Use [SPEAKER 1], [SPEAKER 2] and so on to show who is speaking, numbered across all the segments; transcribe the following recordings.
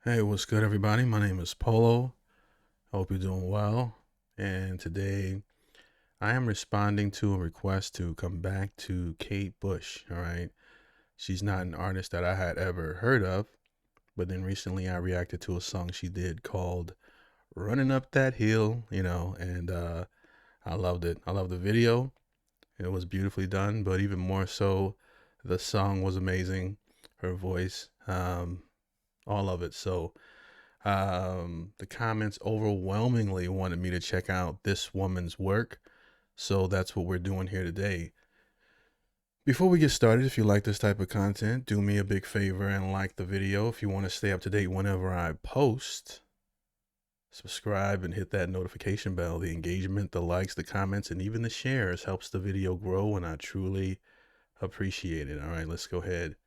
[SPEAKER 1] Hey, what's good, everybody? My name is Polo. I hope you're doing well. And today I am responding to a request to come back to Kate Bush. All right. She's not an artist that I had ever heard of, but then recently I reacted to a song she did called Running Up That Hill, and I loved it. I loved the video. It was beautifully done, but even more so, the song was amazing. Her voice, all of it. So, the comments overwhelmingly wanted me to check out this woman's work. So that's what we're doing here today. Before we get started, if you like this type of content, do me a big favor and like the video. If you want to stay up to date whenever I post, subscribe and hit that notification bell. The engagement, the likes, the comments, and even the shares helps the video grow, and I truly appreciate it. All right, let's go ahead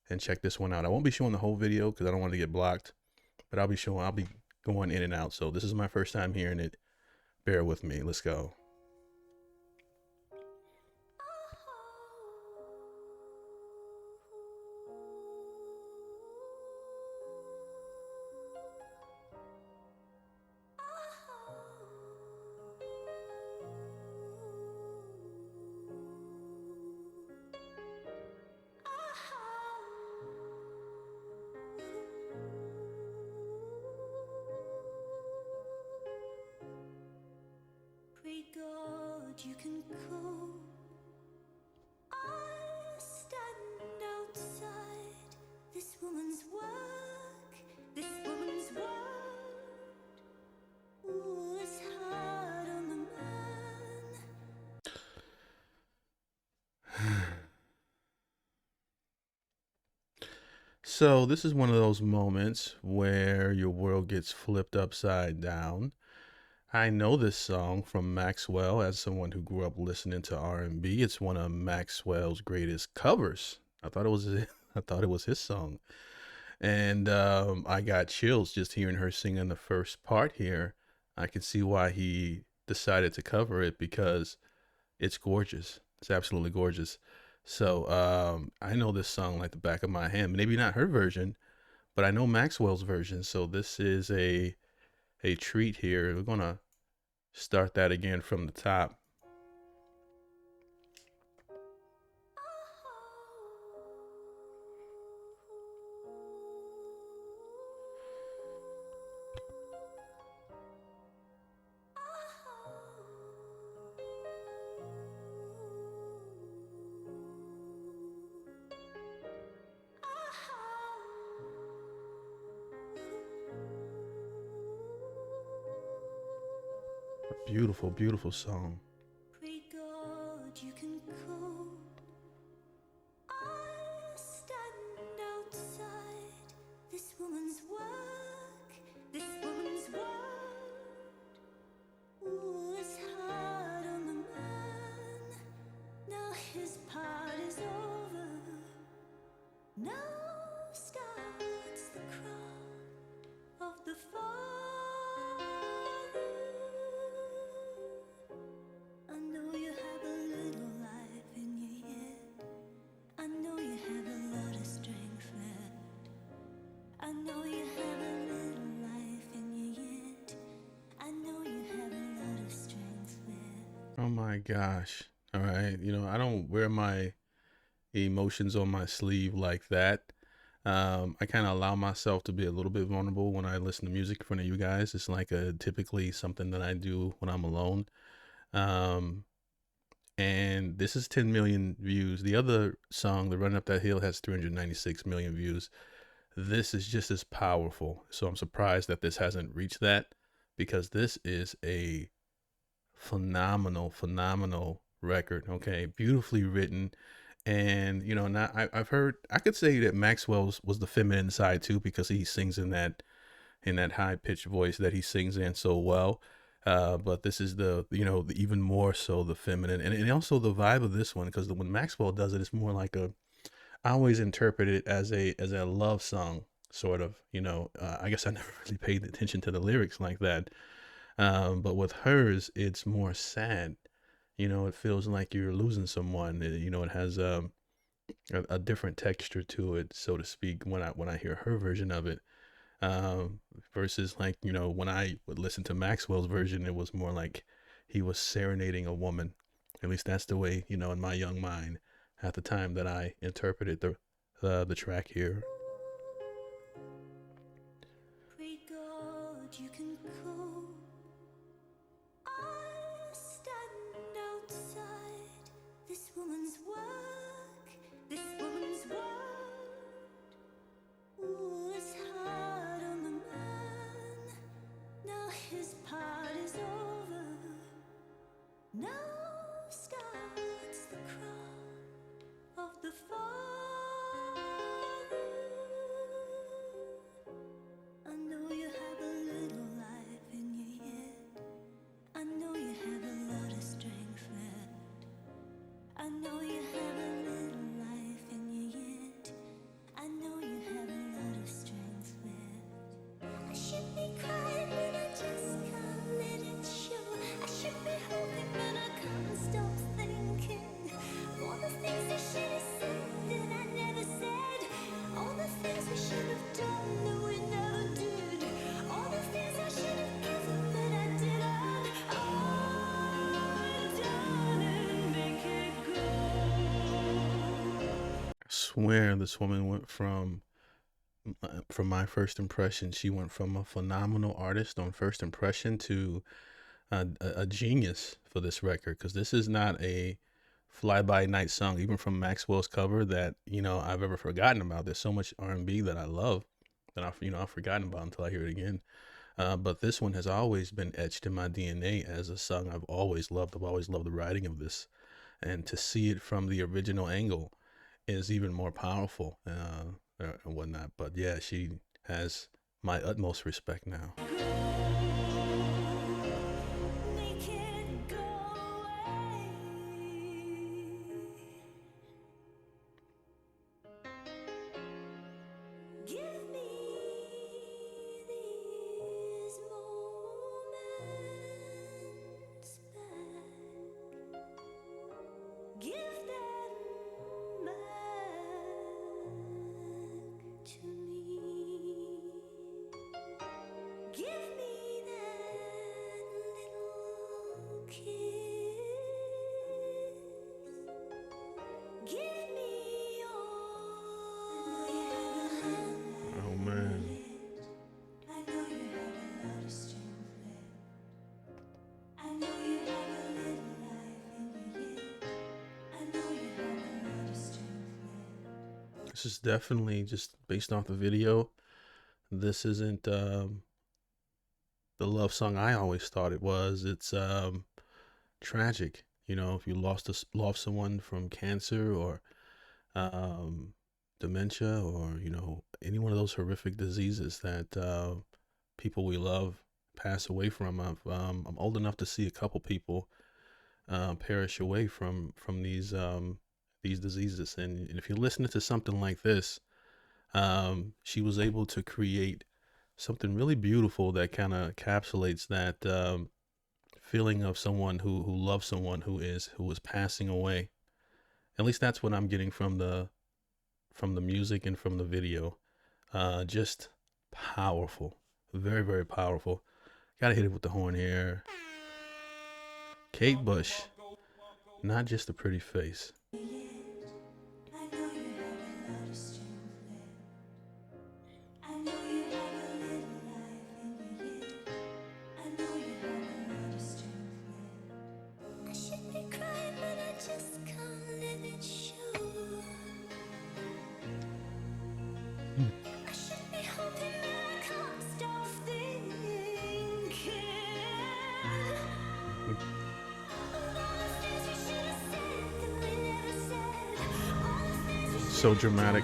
[SPEAKER 1] and check this one out. I won't be showing the whole video because I don't want to get blocked, but I'll be going in and out. So this is my first time hearing it. Bear with me. Let's go.
[SPEAKER 2] Pray God you can cope. I stand outside this woman's work, this woman's word was hard on the man.
[SPEAKER 1] So this is one of those moments where your world gets flipped upside down. I know this song from Maxwell as someone who grew up listening to R&B. It's one of Maxwell's greatest covers. I thought it was his song. And I got chills just hearing her singing the first part here. I can see why he decided to cover it because it's gorgeous. It's absolutely gorgeous. So I know this song like the back of my hand. Maybe not her version, but I know Maxwell's version. So this is a treat here. We're gonna start that again from the top. Beautiful, beautiful song.
[SPEAKER 2] Pray God you can cope. I stand outside this woman's work, this woman's word was hard on the man. Now his part is over. Now starts the cry of the father. I know you have a little life in you yet. I know you have a lot of strength left. I know you have a little life in you yet. I know you have a lot of strength left.
[SPEAKER 1] Oh my gosh. All right. I don't wear my emotions on my sleeve like that. I kind of allow myself to be a little bit vulnerable when I listen to music in front of you guys. It's like typically something that I do when I'm alone. Um, and this is 10 million views. The other song, The Run Up That Hill, has 396 million views. This is just as powerful. So I'm surprised that this hasn't reached that because this is a phenomenal, phenomenal record. Okay, beautifully written, and now I've heard I could say that Maxwell's was the feminine side too because he sings in that high pitched voice that he sings in so well. But this is the even more so the feminine and also the vibe of this one because when Maxwell does it, it's more like I always interpret it as a love song sort of. I guess I never really paid attention to the lyrics like that. But with hers, it's more sad. It feels like you're losing someone. It has a different texture to it, so to speak. When I hear her version of it, versus like, you know, when I would listen to Maxwell's version, it was more like he was serenading a woman. At least that's the way, you know, in my young mind at the time that I interpreted the track here.
[SPEAKER 2] Pray God you can cope. I stand outside this woman's work, this woman's word. Ooh, it's hard on the man. Now his part is over. Now starts the cry of the father. I know you have a little life in you yet. I know you have a lot of strength left. I know you have a little life in you yet. I know you have a lot of strength left. I should be crying, but I just can't let it show. I should be hoping, but I can't stop thinking. All the things I should have said that I never said. All the things we should have done that we never did. All the things I should have given but I didn't. Oh, darling, make it go.
[SPEAKER 1] I swear this woman went from my first impression, she went from a phenomenal artist on first impression to a genius for this record, because this is not a fly by night song, even from Maxwell's cover, that, you know, I've ever forgotten about. There's so much R&B that I love that I've forgotten about until I hear it again. But this one has always been etched in my DNA as a song I've always loved. I've always loved the writing of this, and to see it from the original angle is even more powerful, and whatnot. But yeah, she has my utmost respect now.
[SPEAKER 2] Make it go away. Give me these moments back. Give them back to me. Give me that little kiss. Give me all.
[SPEAKER 1] Oh man.
[SPEAKER 2] I know you have a lot of strength left. I know you have a little life in you yet. I know you have a lot of strength left.
[SPEAKER 1] This is definitely, just based off the video, this isn't the love song I always thought it was. It's tragic. You know, if you lost someone from cancer or um, dementia, or, you know, any one of those horrific diseases that people we love pass away from. I'm old enough to see a couple people perish away from these diseases, and if you're listening to something like this, she was able to create something really beautiful that kind of encapsulates that feeling of someone who loves someone who is passing away. At least that's what I'm getting from the music and from the video. Just powerful, very, very powerful. Gotta hit it with the horn here. Kate Bush, not just a pretty face.
[SPEAKER 2] I know you have a lot of strength left. I know you have a little life in you yet. I know you have a lot of strength left. I should be crying, but I just can't let it show. I should be hoping, but I can't stop thinking.
[SPEAKER 1] So dramatic.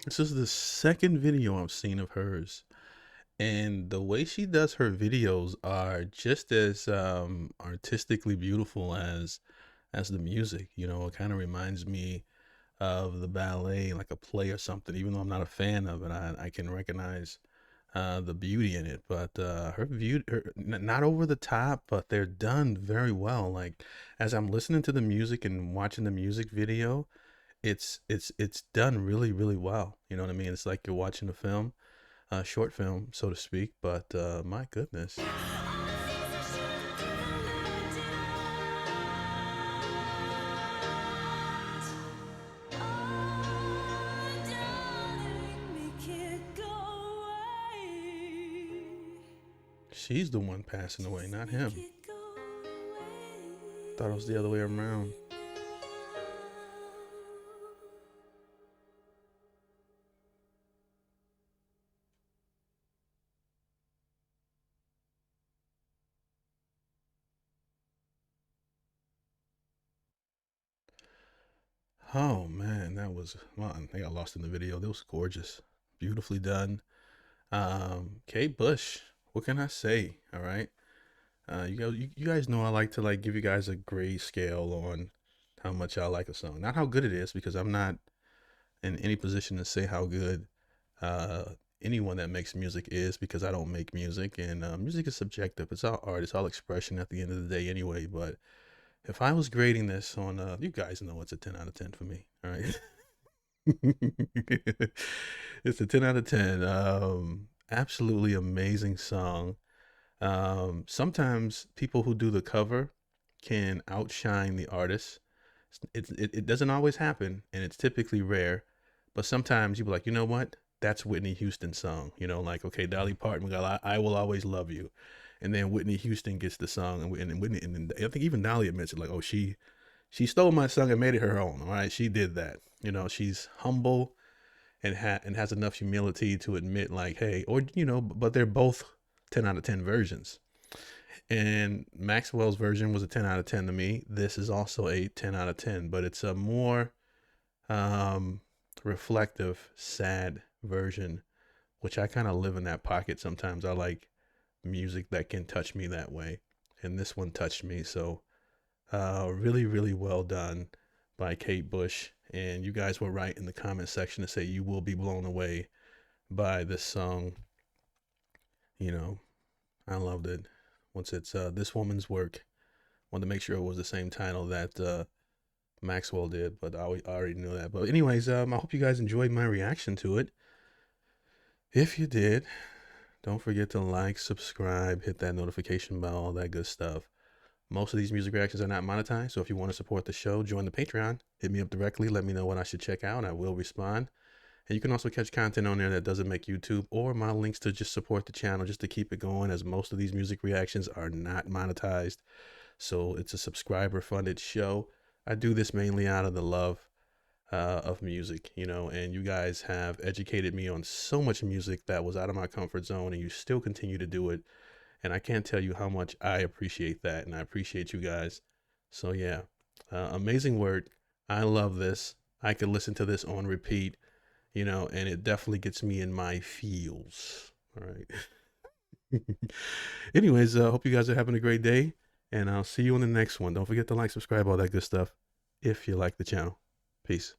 [SPEAKER 1] This is the second video I've seen of hers, and the way she does her videos are just as artistically beautiful as the music. You know, it kind of reminds me of the ballet, like a play or something. Even though I'm not a fan of it, I can recognize the beauty in it. But not over the top, but they're done very well. Like as I'm listening to the music and watching the music video, it's done really really well. You know what I mean? It's like you're watching a film, a short film, so to speak. But my goodness. She's the one passing away, not him. Thought it was the other way around. Oh man, that was well, I think I lost in the video. That was gorgeous. Beautifully done. Kate Bush, what can I say? All right. You guys know I like to like give you guys a grade scale on how much I like a song. Not how good it is, because I'm not in any position to say how good uh anyone that makes music is, because I don't make music, and music is subjective. It's all art, it's all expression at the end of the day anyway. But if I was grading this on you guys know it's a 10 out of 10 for me. All right. It's a 10 out of 10. Absolutely amazing song. Sometimes people who do the cover can outshine the artist. It doesn't always happen, and it's typically rare. But sometimes you be like, you know what? That's Whitney Houston's song. You know, like, okay, Dolly Parton got I Will Always Love You. And then Whitney Houston gets the song, and Whitney, and then I think even Dolly admits it, like, oh, she stole my song and made it her own. All right, she did that. You know, she's humble and has enough humility to admit, like, hey, or you know, but they're both 10 out of 10 versions. And Maxwell's version was a 10 out of 10 to me. This is also a 10 out of 10, but it's a more um, reflective, sad version, which I kind of live in that pocket sometimes. I like music that can touch me that way. And this one touched me. So, really, really well done by Kate Bush. And you guys were right in the comment section to say you will be blown away by this song. You know, I loved it. Once it's This Woman's Work. Wanted to make sure it was the same title that Maxwell did, but I already knew that. But anyways, I hope you guys enjoyed my reaction to it. If you did, don't forget to like, subscribe, hit that notification bell, all that good stuff. Most of these music reactions are not monetized, so if you want to support the show, join the Patreon. Hit me up directly. Let me know what I should check out. I will respond. And you can also catch content on there that doesn't make YouTube, or my links to just support the channel just to keep it going, as most of these music reactions are not monetized. So it's a subscriber funded show. I do this mainly out of the love of music, you know, and you guys have educated me on so much music that was out of my comfort zone, and you still continue to do it. And I can't tell you how much I appreciate that, and I appreciate you guys. So yeah, amazing work. I love this. I could listen to this on repeat, you know, and it definitely gets me in my feels. All right. Anyways, hope you guys are having a great day, and I'll see you on the next one. Don't forget to like, subscribe, all that good stuff if you like the channel. Peace.